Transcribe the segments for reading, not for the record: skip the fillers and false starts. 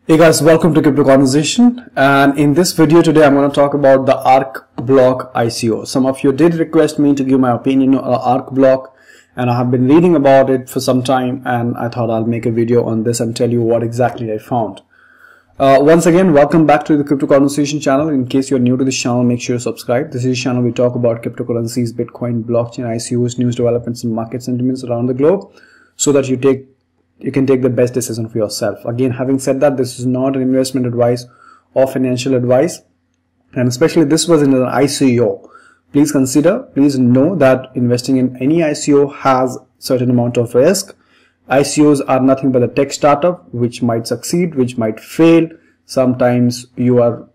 Hey guys, welcome to Crypto Conversation, and in this video today I'm going to talk about the Arc Block ICO. Some of you did request me to give my opinion on Arc Block, and I have been reading about it for some time, and I thought I'll make a video on this and tell you what exactly I found. Once again, welcome back to the Crypto Conversation channel. In case you're new to this channel, make sure you subscribe. This is a channel we talk about cryptocurrencies, Bitcoin, blockchain, ICOs, news developments and market sentiments around the globe, so that you can take the best decision for yourself. Again, having said that, this is not an investment advice or financial advice, and especially this was in an ICO. Please know that investing in any ICO has certain amount of risk. ICOs are nothing but a tech startup which might succeed, which might fail. Sometimes your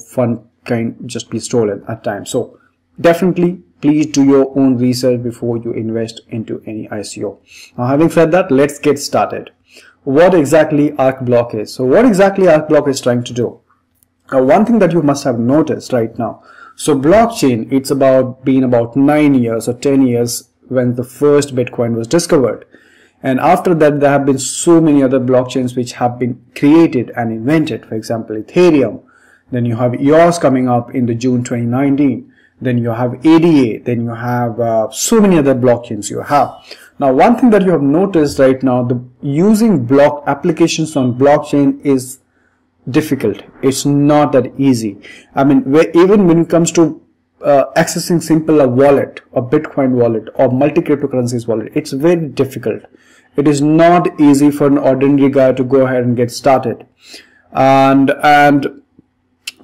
fund can just be stolen at times. So definitely please do your own research before you invest into any ICO. Now, having said that, let's get started. What exactly Arc Block is? So what exactly Arc Block is trying to do? One thing that you must have noticed right now. So blockchain, it's been about 9 years or 10 years when the first Bitcoin was discovered. And after that, there have been so many other blockchains which have been created and invented. For example, Ethereum. Then you have EOS coming up in the June 2019. Then you have ADA, then you have so many other blockchains you have. Now, one thing that you have noticed right now, using block applications on blockchain is difficult. It's not that easy. I mean, even when it comes to accessing simple a wallet, a Bitcoin wallet or multi-cryptocurrencies wallet, it's very difficult. It is not easy for an ordinary guy to go ahead and get started.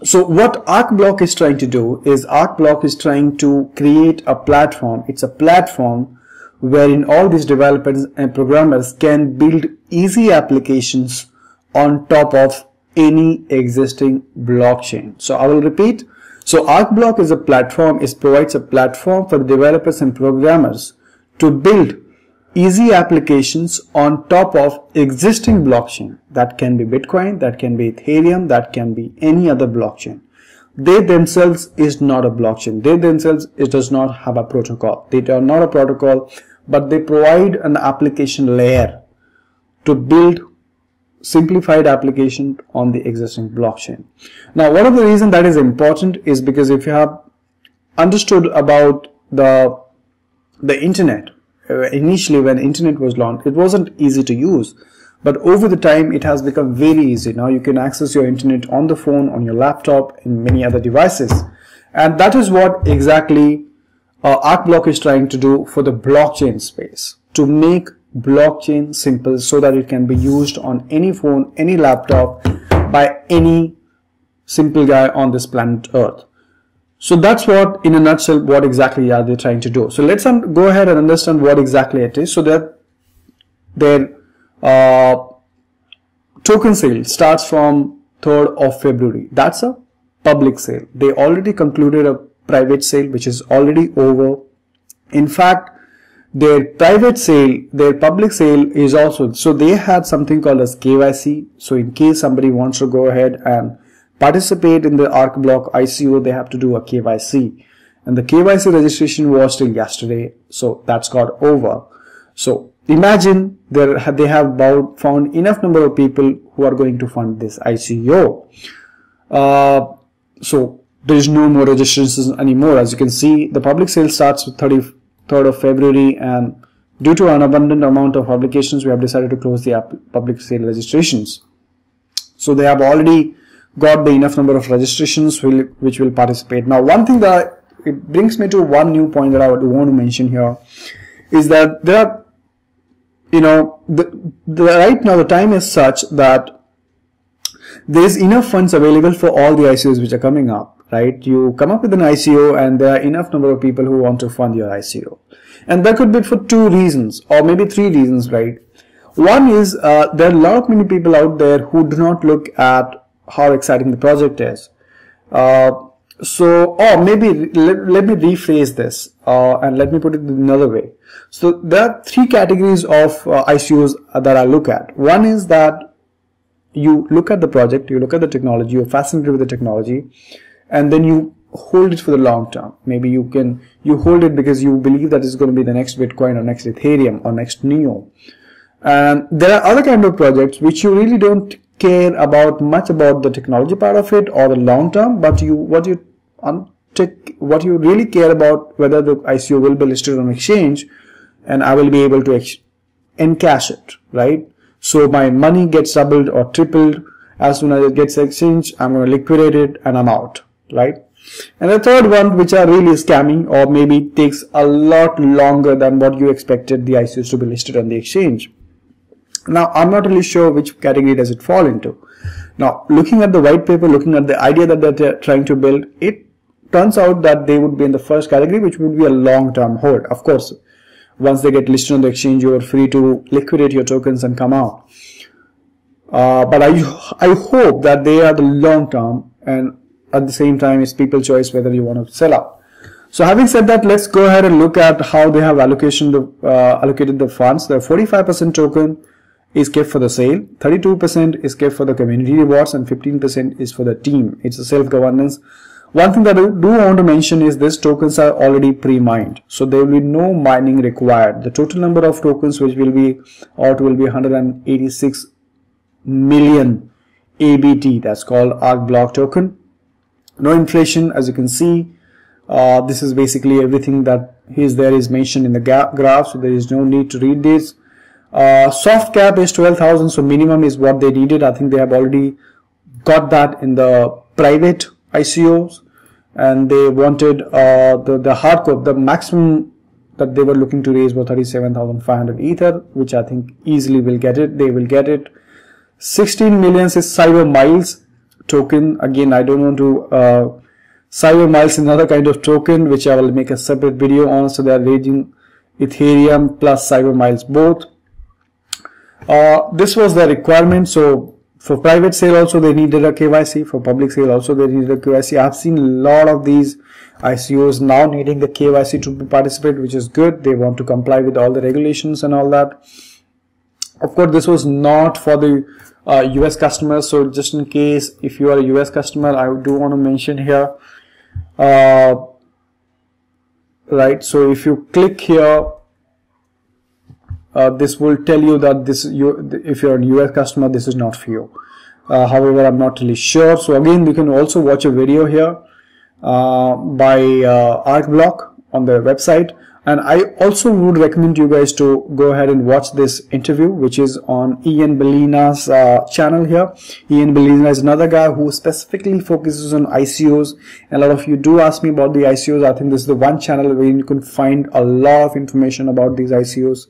So what Arc Block is trying to do is Arc Block is trying to create a platform. It's a platform wherein all these developers and programmers can build easy applications on top of any existing blockchain. So I will repeat. So Arc Block is a platform, provides a platform for the developers and programmers to build easy applications on top of existing blockchain. That can be Bitcoin, that can be Ethereum, that can be any other blockchain. They themselves is not a blockchain. They themselves, it does not have a protocol. They are not a protocol, but they provide an application layer to build simplified application on the existing blockchain. Now, one of the reasons that is important is because if you have understood about the internet, initially when internet was launched, it wasn't easy to use, but over the time it has become very easy. Now you can access your internet on the phone, on your laptop, and many other devices, and that is what exactly Arc Block is trying to do for the blockchain space, to make blockchain simple so that it can be used on any phone, any laptop, by any simple guy on this planet Earth. So that's what, in a nutshell, what exactly are they trying to do. So let's go ahead and understand what exactly it is. So that their token sale starts from 3rd of February. That's a public sale. They already concluded a private sale, which is already over. In fact, their private sale, their public sale is also, so they had something called as KYC. So in case somebody wants to go ahead and participate in the Arc Block ICO, they have to do a KYC, and the KYC registration was till yesterday, so that's got over. So imagine they have found enough number of people who are going to fund this ICO. So there is no more registrations anymore. As you can see, the public sale starts with 3rd of February, and due to an abundant amount of applications, we have decided to close the public sale registrations. So they have already got the enough number of registrations which will participate. Now, one thing that it brings me to one new point that I would want to mention here is that there are, right now the time is such that there is enough funds available for all the ICOs which are coming up, right? You come up with an ICO and there are enough number of people who want to fund your ICO. And that could be for 2 reasons or maybe 3 reasons, right? One is there are a lot of many people out there who do not look at how exciting the project is. Or maybe let me rephrase this and let me put it another way. So there are 3 categories of ICOs that I look at. One is that you look at the project, you look at the technology, you're fascinated with the technology, and then you hold it for the long term. Maybe you hold it because you believe that it's going to be the next Bitcoin or next Ethereum or next Neo. And there are other kind of projects which you really don't care about much about the technology part of it or the long term, but what you really care about whether the ICO will be listed on exchange and I will be able to encash it, right? So my money gets doubled or tripled as soon as it gets exchanged. I'm going to liquidate it and I'm out, right? And the third one, which are really scamming or maybe takes a lot longer than what you expected the ICOs to be listed on the exchange. Now, I'm not really sure which category does it fall into. Now, looking at the white paper, looking at the idea that they're trying to build, it turns out that they would be in the first category, which would be a long-term hold. Of course, once they get listed on the exchange, you are free to liquidate your tokens and come out. But I hope that they are the long-term, and at the same time, it's people's choice whether you want to sell out. So having said that, let's go ahead and look at how they have allocated the funds. The 45% token is kept for the sale, 32% is kept for the community rewards, and 15% is for the team. It's a self-governance. One thing that I do want to mention is these tokens are already pre-mined, so there will be no mining required. The total number of tokens which will be out will be 186 million ABT. That's called ARK block token. No inflation, as you can see. This is basically everything that is mentioned in the graph, so there is no need to read this. Soft cap is 12,000, so minimum is what they needed. I think they have already got that in the private ICOs, and they wanted the hardcore, the maximum that they were looking to raise was 37,500 Ether, which I think easily will get it. They will get it. 16 million is Cyber Miles token. Again, I don't want to Cyber Miles is another kind of token which I will make a separate video on. So they are raising Ethereum plus Cyber Miles both. This was the requirement. So for private sale also they needed a KYC. For public sale also they needed a KYC. I've seen a lot of these ICOs now needing the KYC to participate, which is good. They want to comply with all the regulations and all that. Of course, this was not for the US customers. So just in case if you are a US customer, I do want to mention here, right? So if you click here, this will tell you that if you're a US customer, this is not for you. However, I'm not really sure. So again, you can also watch a video here by ARK block on their website. And I also would recommend you guys to go ahead and watch this interview, which is on Ian Bellina's channel here. Ian Bellina is another guy who specifically focuses on ICOs. And a lot of you do ask me about the ICOs. I think this is the one channel where you can find a lot of information about these ICOs.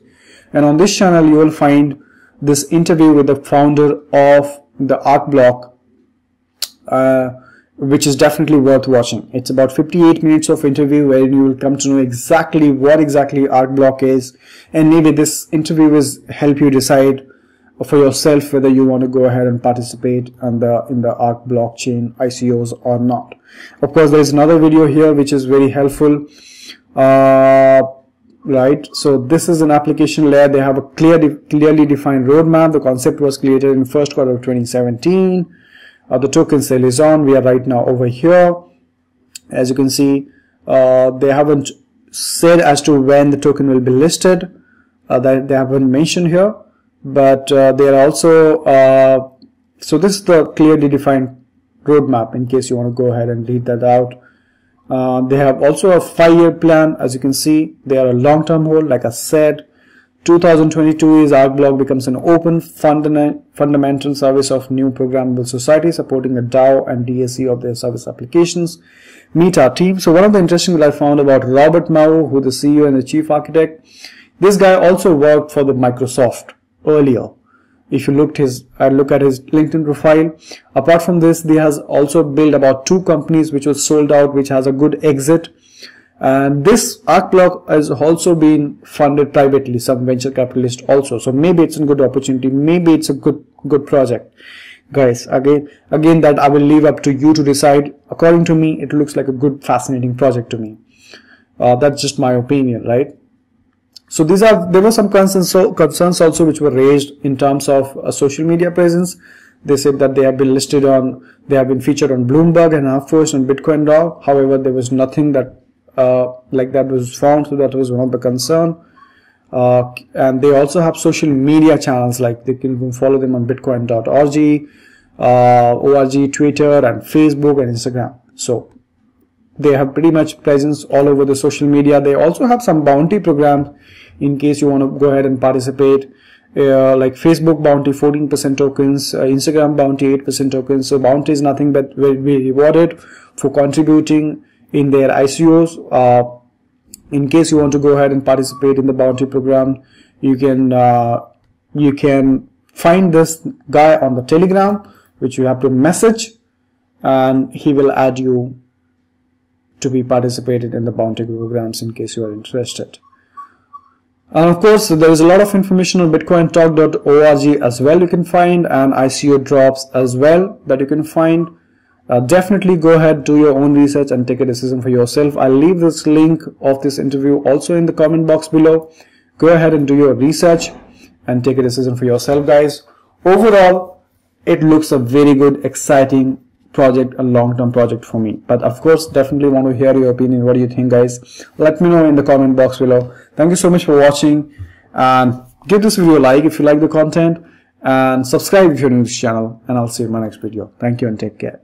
And on this channel, you will find this interview with the founder of the ARK block, which is definitely worth watching. It's about 58 minutes of interview where you will come to know exactly what exactly ARK block is, and maybe this interview will help you decide for yourself whether you want to go ahead and participate in the ARK blockchain ICOs or not. Of course, there is another video here which is very helpful. Right, so this is an application layer. They have a clearly defined roadmap. The concept was created in first quarter of 2017. The token sale is on. We are right now over here. As you can see, they haven't said as to when the token will be listed. That they haven't mentioned here, but they are also so this is the clearly defined roadmap in case you want to go ahead and read that out. They have also a 5-year plan. As you can see, they are a long-term hold. Like I said, 2022 is ARK block becomes an open fundamental service of new programmable society, supporting a DAO and DSC of their service applications. Meet our team. So one of the interesting that I found about Robert Mao, who is the CEO and the chief architect, this guy also worked for the Microsoft earlier. If you look at his LinkedIn profile, apart from this, he has also built about 2 companies which was sold out, which has a good exit. And this ARK block has also been funded privately, some venture capitalists also. So maybe it's a good opportunity. Maybe it's a good project. Guys, again, that I will leave up to you to decide. According to me, it looks like a good, fascinating project to me. That's just my opinion, right? So there were some concerns also which were raised in terms of social media presence. They said that they have been featured on Bloomberg and HuffPost and Bitcoin.org. However, there was nothing that like that was found, so that was one of the concern. And they also have social media channels, like they can follow them on bitcoin.org, org, Twitter, and Facebook and Instagram. So they have pretty much presence all over the social media. They also have some bounty programs in case you want to go ahead and participate, like Facebook bounty 14% tokens, Instagram bounty 8% tokens. So bounty is nothing but will be rewarded for contributing in their ICOs. In case you want to go ahead and participate in the bounty program, you can find this guy on the Telegram, which you have to message, and he will add you to be participated in the bounty programs in case you are interested. And of course, there is a lot of information on bitcointalk.org as well you can find, and ICO drops as well that you can find. Definitely go ahead, do your own research and take a decision for yourself. I'll leave this link of this interview also in the comment box below. Go ahead and do your research and take a decision for yourself, guys. Overall, it looks a very good, exciting project, a long-term project for me. But of course, definitely want to hear your opinion. What do you think, guys? Let me know in the comment box below. Thank you so much for watching, and give this video a like if you like the content, and subscribe if you're new to this channel, and I'll see you in my next video. Thank you and take care.